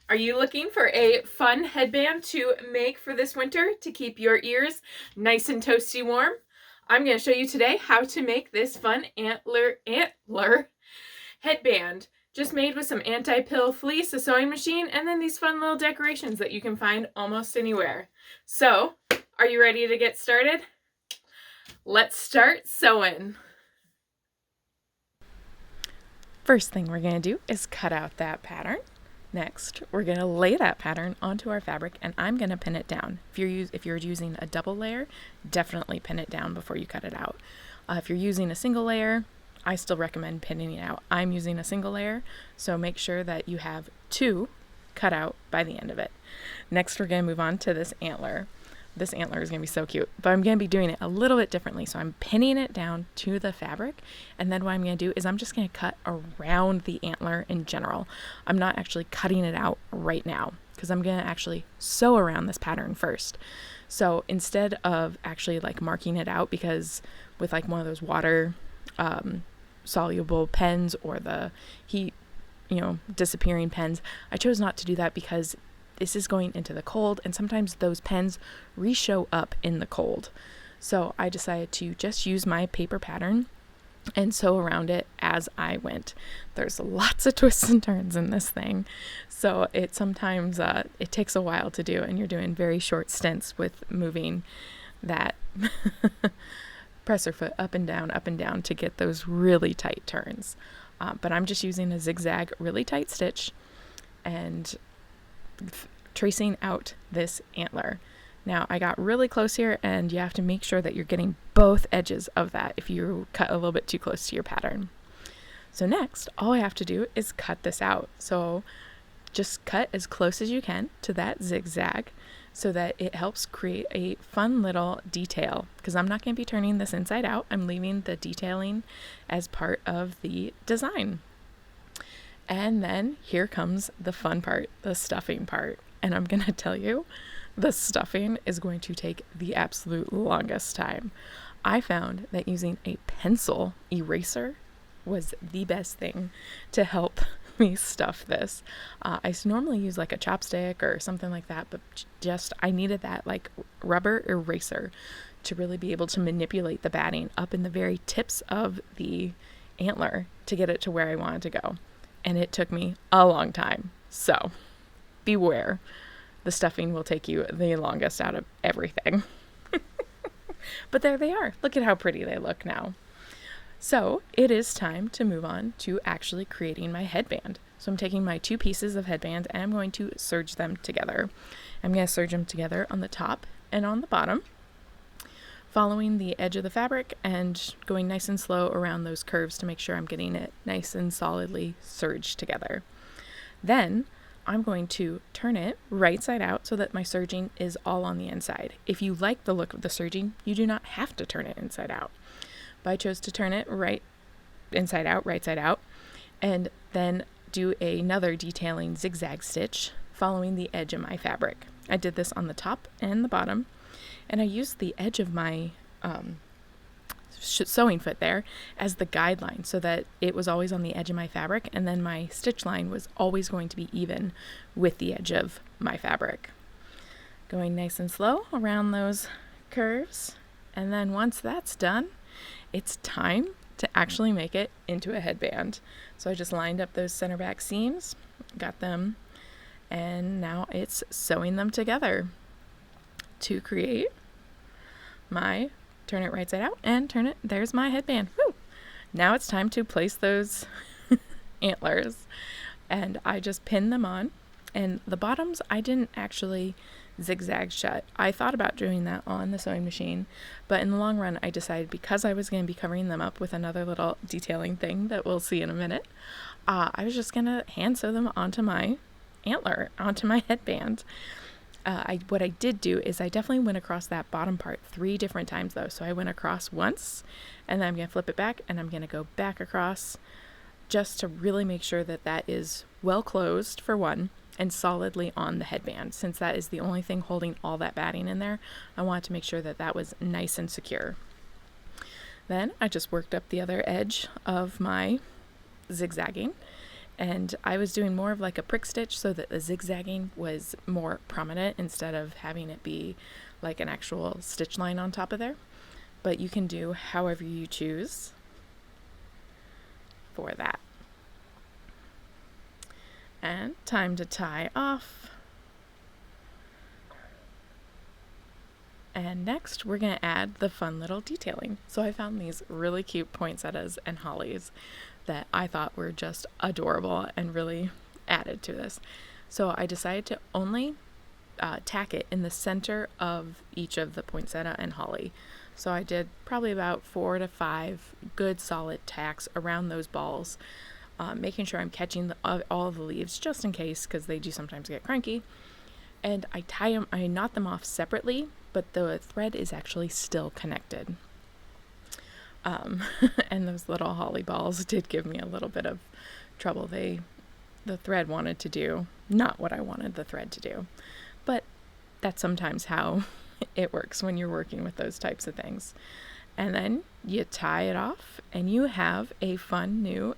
Are you looking for a fun headband to make for this winter to keep your ears nice and toasty warm? I'm going to show you today how to make this fun antler headband, just made with some anti-pill fleece, a sewing machine, and then these fun little decorations that you can find almost anywhere. So, are you ready to get started? Let's start sewing. First thing we're going to do is cut out that pattern. Next, we're going to lay that pattern onto our fabric, and I'm going to pin it down. If you're using a double layer, definitely pin it down before you cut it out. If you're using a single layer, I still recommend pinning it out. I'm using a single layer, so make sure that you have 2 cut out by the end of it. Next, we're going to move on to this antler. This antler is going to be so cute, but I'm going to be doing it a little bit differently. So I'm pinning it down to the fabric, and then what I'm going to do is I'm just going to cut around the antler in general. I'm not actually cutting it out right now because I'm going to actually sew around this pattern first. So instead of actually like marking it out, because with like one of those water soluble pens or the heat, disappearing pens, I chose not to do that because this is going into the cold, and sometimes those pens re-show up in the cold. So I decided to just use my paper pattern and sew around it as I went. There's lots of twists and turns in this thing, so it sometimes it takes a while to do, and you're doing very short stints with moving that presser foot up and down to get those really tight turns. But I'm just using a zigzag really tight stitch and tracing out this antler. Now I got really close here, and you have to make sure that you're getting both edges of that if you cut a little bit too close to your pattern. So next, all I have to do is cut this out. So just cut as close as you can to that zigzag so that it helps create a fun little detail, because I'm not going to be turning this inside out. I'm leaving the detailing as part of the design. And then here comes the fun part, the stuffing part. And I'm going to tell you, the stuffing is going to take the absolute longest time. I found that using a pencil eraser was the best thing to help me stuff this. I normally use like a chopstick or something like that, but I needed that like rubber eraser to really be able to manipulate the batting up in the very tips of the antler to get it to where I wanted to go. And it took me a long time. So beware, the stuffing will take you the longest out of everything. But there they are. Look at how pretty they look now. So it is time to move on to actually creating my headband. So I'm taking my 2 pieces of headband and I'm going to serge them together. I'm going to serge them together on the top and on the bottom, following the edge of the fabric and going nice and slow around those curves to make sure I'm getting it nice and solidly serged together. Then I'm going to turn it right side out so that my serging is all on the inside. If you like the look of the serging, you do not have to turn it inside out. But I chose to turn it right side out, and then do another detailing zigzag stitch following the edge of my fabric. I did this on the top and the bottom, and I used the edge of my sewing foot there as the guideline so that it was always on the edge of my fabric, and then my stitch line was always going to be even with the edge of my fabric. Going nice and slow around those curves, and then once that's done, it's time to actually make it into a headband. So I just lined up those center back seams, got them, and now it's sewing them together to create my turn it right side out and turn it, there's my headband. Woo! Now it's time to place those antlers, and I just pinned them on, and the bottoms I didn't actually zigzag shut. I thought about doing that on the sewing machine, but in the long run I decided, because I was going to be covering them up with another little detailing thing that we'll see in a minute, I was just going to hand sew them onto my antler, onto my headband. What I did do is I definitely went across that bottom part 3 different times though. So I went across once, and then I'm going to flip it back, and I'm going to go back across just to really make sure that that is well closed for one, and solidly on the headband. Since that is the only thing holding all that batting in there, I wanted to make sure that that was nice and secure. Then I just worked up the other edge of my zigzagging And I was doing more of like a prick stitch so that the zigzagging was more prominent instead of having it be like an actual stitch line on top of there. But you can do however you choose for that. And time to tie off. And next we're going to add the fun little detailing. So I found these really cute poinsettias and hollies that I thought were just adorable and really added to this. So I decided to only tack it in the center of each of the poinsettia and holly. So I did probably about 4 to 5 good solid tacks around those balls, making sure I'm catching all the leaves just in case, because they do sometimes get cranky. And I knot them off separately, but the thread is actually still connected. And those little holly balls did give me a little bit of trouble. The thread wanted to do not what I wanted the thread to do, but that's sometimes how it works when you're working with those types of things. And then you tie it off and you have a fun new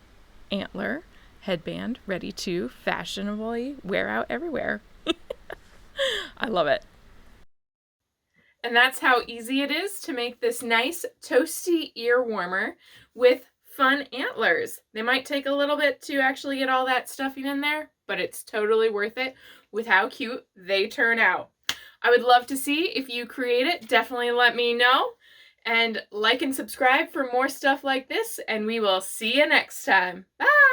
antler headband ready to fashionably wear out everywhere. I love it. And that's how easy it is to make this nice toasty ear warmer with fun antlers. They might take a little bit to actually get all that stuffing in there, but it's totally worth it with how cute they turn out. I would love to see if you create it. Definitely let me know. And like and subscribe for more stuff like this, and we will see you next time. Bye!